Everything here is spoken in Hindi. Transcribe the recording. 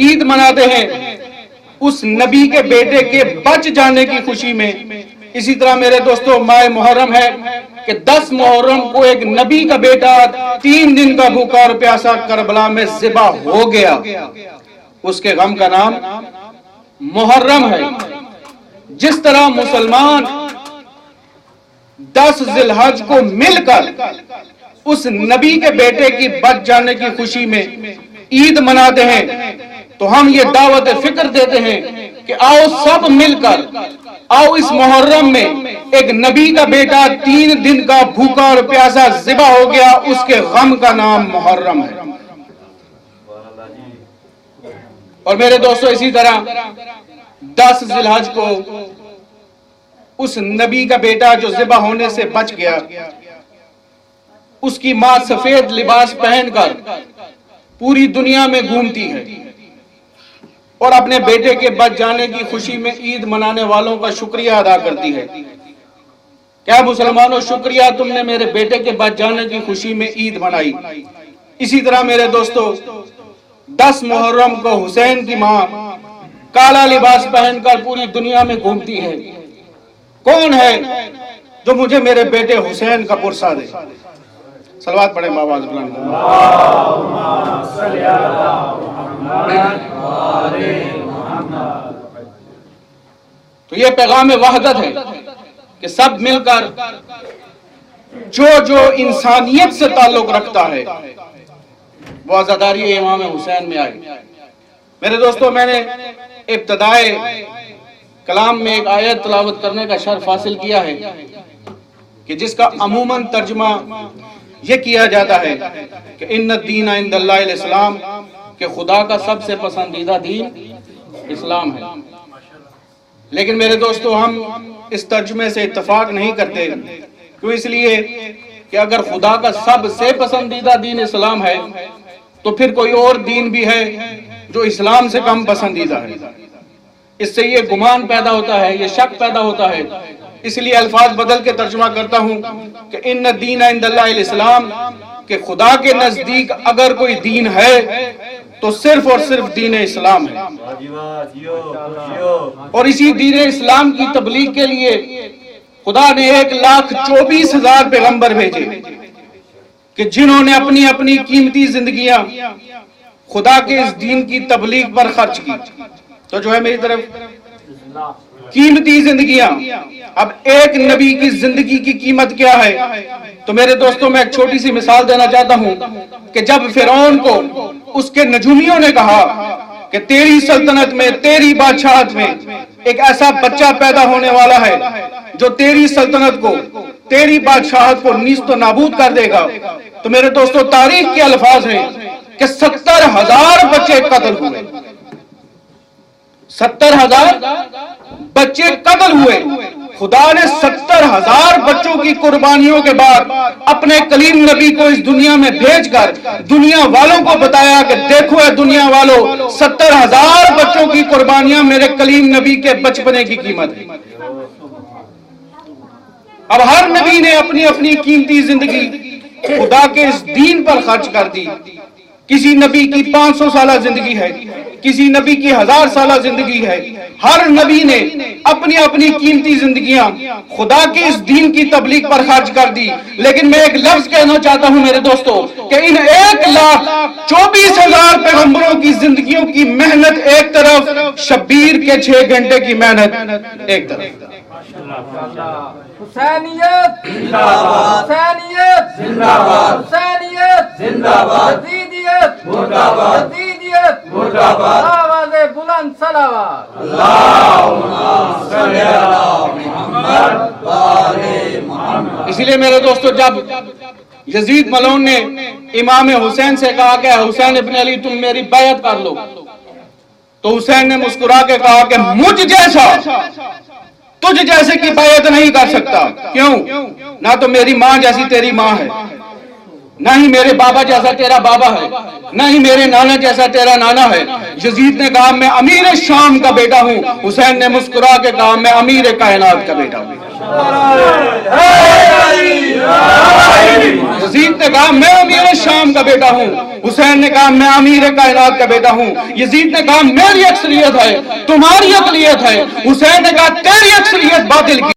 ईद मनाते हैं उस नबी के बेटे के बच जाने की खुशी में। इसी तरह मेरे दोस्तों माह मुहर्रम है कि 10 मुहर्रम को एक नबी का बेटा 3 दिन का भूखा और प्यासा करबला में ज़िबा हो गया। उसके गम का नाम मुहर्रम है। जिस तरह मुसलमान 10 जिलहज को मिलकर उस नबी के बेटे की बच जाने की खुशी में ईद मनाते हैं, तो हम ये दावत फिक्र देते हैं कि आओ सब मिलकर, आओ इस मुहर्रम में एक नबी का बेटा 3 दिन का भूखा और प्यासा ज़िबा हो गया, उसके गम का नाम मुहर्रम है। और मेरे दोस्तों इसी तरह 10 जिलहज को उस नबी का बेटा जो ज़िबा होने से बच गया, उसकी मां सफेद लिबास पहनकर पूरी दुनिया में घूमती है और अपने बेटे के बच जाने की खुशी में ईद मनाने वालों का शुक्रिया अदा करती है। क्या मुसलमानों, शुक्रिया, तुमने मेरे बेटे के बच जाने की खुशी में ईद मनाई। इसी तरह मेरे दोस्तों 10 मुहर्रम को हुसैन की मां काला लिबास पहनकर पूरी दुनिया में घूमती है। कौन है जो मुझे मेरे बेटे हुसैन का पुरसा दे? सलवात पढ़े बाबा बुलंद। तो ये पैगाम वहदत है कि सब मिलकर जो जो इंसानियत से ताल्लुक रखता है वो आज़ादारी इमाम हुसैन में आए। मेरे दोस्तों, मैंने इब्तिदाए कलाम में एक आयत तिलावत करने का शर्फ हासिल किया है कि जिसका अमूमन तर्जुमा ये किया जाता है कि इन्ना दीन इंदल्लाहिल इस्लाम, कि खुदा का सबसे पसंदीदा दीन इस्लाम है। लेकिन मेरे दोस्तों, हम इस तर्जुमे से इत्तफाक नहीं करते। क्यों? इसलिए कि अगर खुदा का सबसे पसंदीदा दीन इस्लाम है तो फिर कोई और दीन भी है जो इस्लाम से कम पसंदीदा है। इससे ये गुमान पैदा होता है, ये शक पैदा होता है। इसलिए अल्फाज बदल के तर्जुमा करता हूं कि इन्ना दीन इंदल्लाहिल इस्लाम, कि खुदा के नजदीक अगर कोई दीन है तो सिर्फ और सिर्फ दीन इस्लाम है। और इसी दीन इस्लाम की तबलीग के लिए खुदा ने 1,24,000 पैगंबर भेजे कि जिन्होंने अपनी अपनी कीमती जिंदगियां खुदा के इस दीन की तबलीग पर खर्च की। तो जो है मेरी तरफ कीमती जिंदगियां। अब एक नबी की जिंदगी की कीमत क्या है? तो मेरे दोस्तों, मैं एक छोटी सी मिसाल देना चाहता हूं कि जब फिरौन को उसके नजूमियों ने कहा कि तेरी सल्तनत में, तेरी बादशाहत में एक ऐसा बच्चा पैदा होने वाला है जो तेरी सल्तनत को, तेरी बादशाहत को नीस्त नाबूद कर देगा, तो मेरे दोस्तों तारीख के अल्फाज हैं कि 70,000 बच्चे कत्ल हुए। 70,000 बच्चे कत्ल हुए। खुदा ने 70,000 बच्चों की कुर्बानियों के बाद अपने कलीम नबी को इस दुनिया में भेजकर दुनिया वालों को बताया कि देखो है दुनिया वालों, 70,000 बच्चों की कुर्बानियां मेरे कलीम नबी के बचपने की कीमत है। अब हर नबी ने अपनी अपनी कीमती जिंदगी खुदा के इस दीन पर खर्च कर दी। किसी नबी की 500 साल जिंदगी है, किसी नबी की 1000 साल जिंदगी है। हर नबी ने अपनी अपनी कीमती जिंदगियां खुदा के इस दीन की तबलीग पर खर्च कर दी। लेकिन मैं एक लफ्ज कहना चाहता हूं मेरे दोस्तों कि इन 1,24,000 पैगंबरों की जिंदगियों की मेहनत एक तरफ, शब्बीर के 6 घंटे की मेहनत एक तरफ। हुसैनियत जिंदाबाद, हुसैनियत जिंदाबाद, हुसैनियत जिंदाबाद, यजीदियत मुर्दाबाद, यजीदियत मुर्दाबाद, आवाज़े बुलंद सलावत। अल्लाहुम्मा सल्ली अला मुहम्मद व आले मुहम्मद। इसलिए मेरे दोस्तों, जब यजीद मलऊन ने इमाम हुसैन से कहा कि हुसैन इब्न अली तुम मेरी बैत कर लो, तो हुसैन ने मुस्कुरा के कहा कि मुझ जैसा तुझ जैसे की बैत नहीं कर सकता। क्यों? ना तो मेरी मां जैसी तेरी मां है, ना ही मेरे बाबा जैसा तेरा बाबा है, ना ही मेरे नाना जैसा तेरा नाना है। यजीद ने कहा मैं अमीर शाम का बेटा हूं। हुसैन ने मुस्कुरा के कहा मैं अमीर कायनात का बेटा हूं। यजीद ने कहा मैं अमीर शाम का बेटा हूँ, हुसैन ने कहा मैं अमीर कायनात का बेटा हूँ। यजीद ने कहा मेरी अक्सरियत है, तुम्हारी अकलियत है। हुसैन ने कहा तेरी अक्सरियत बातिल की।